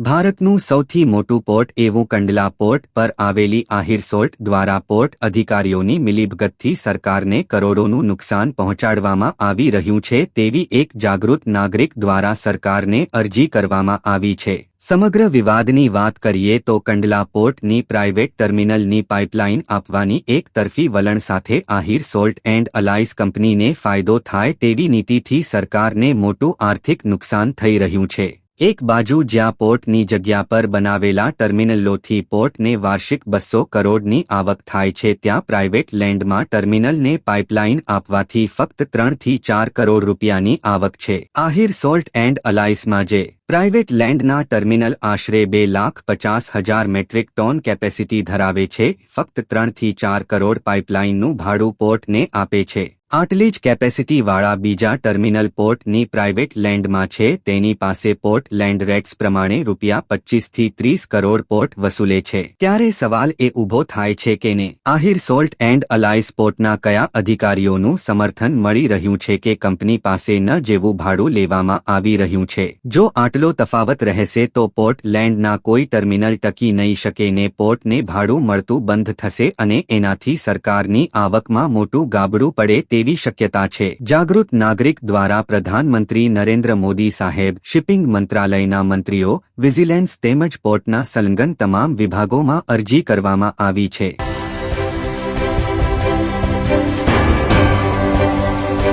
ભારતનું સૌથી મોટું પોર્ટ એવું કંડલા પોર્ટ પર આવેલી આહિર સોલ્ટ દ્વારા પોર્ટ અધિકારીઓની મિલીભગતથી સરકારને કરોડોનું નુકસાન પહોંચાડવામાં આવી રહ્યું છે તેવી એક જાગૃત નાગરિક દ્વારા સરકારને અરજી કરવામાં આવી છે। સમગ્ર વિવાદની વાત કરીએ તો કંડલા પોર્ટની પ્રાઇવેટ ટર્મિનલની પાઇપલાઇન આપવાની એક તરફી વલણ સાથે આહિર સોલ્ટ એન્ડ અલાઇસ કંપનીને ફાયદો થાય તેવી નીતિથી સરકારને મોટું આર્થિક નુકસાન થઈ રહ્યું છે। એક બાજુ જ્યાં પોર્ટની જગ્યા પર બનાવેલા ટર્મિનલોથી પોર્ટને વાર્ષિક 200 કરોડની આવક થાય છે ત્યાં પ્રાઇવેટ લેન્ડમાં ટર્મિનલને પાઇપલાઇન આપવાથી ફક્ત 3 થી 4 કરોડ રૂપિયાની આવક છે। આહિર સોલ્ટ એન્ડ અલાઇસમાં જે પ્રાઇવેટ લેન્ડના ટર્મિનલ આશરે 2,50,000 મેટ્રિક ટન કેપેસિટી ધરાવે છે ફક્ત 3 થી 4 કરોડ પાઇપલાઇનનું ભાડું પોર્ટને આપે છે। આટલી જ કેપેસિટીવાળા બીજા ટર્મિનલ પોર્ટની પ્રાઇવેટ લેન્ડમાં છે તેની પાસે પોર્ટ લેન્ડ રેટ્સ પ્રમાણે રૂપિયા 25 થી 30 કરોડ પોર્ટ વસૂલે છે। ત્યારે સવાલ એ ઊભો થાય છે કે ને આહિર સોલ્ટ એન્ડ અલાઇસ પોર્ટના કયા અધિકારીઓનું સમર્થન મળી રહ્યું છે કે કંપની પાસે ન જેવું ભાડું લેવામાં આવી રહ્યું છે। જો આટલો તફાવત રહેશે તો પોર્ટ લેન્ડના કોઈ ટર્મિનલ ટકી નહીં શકે ને પોર્ટને ભાડું મળતું બંધ થશે અને એનાથી સરકારની આવકમાં મોટું ગાબડું પડે તેવી શક્યતા છે। જાગૃત નાગરિક દ્વારા પ્રધાનમંત્રી નરેન્દ્ર મોદી સાહેબ, શિપિંગ મંત્રાલયના મંત્રીઓ, વિજિલન્સ તેમજ પોર્ટના સંલગ્ન તમામ વિભાગોમાં અરજી કરવામાં આવી છે।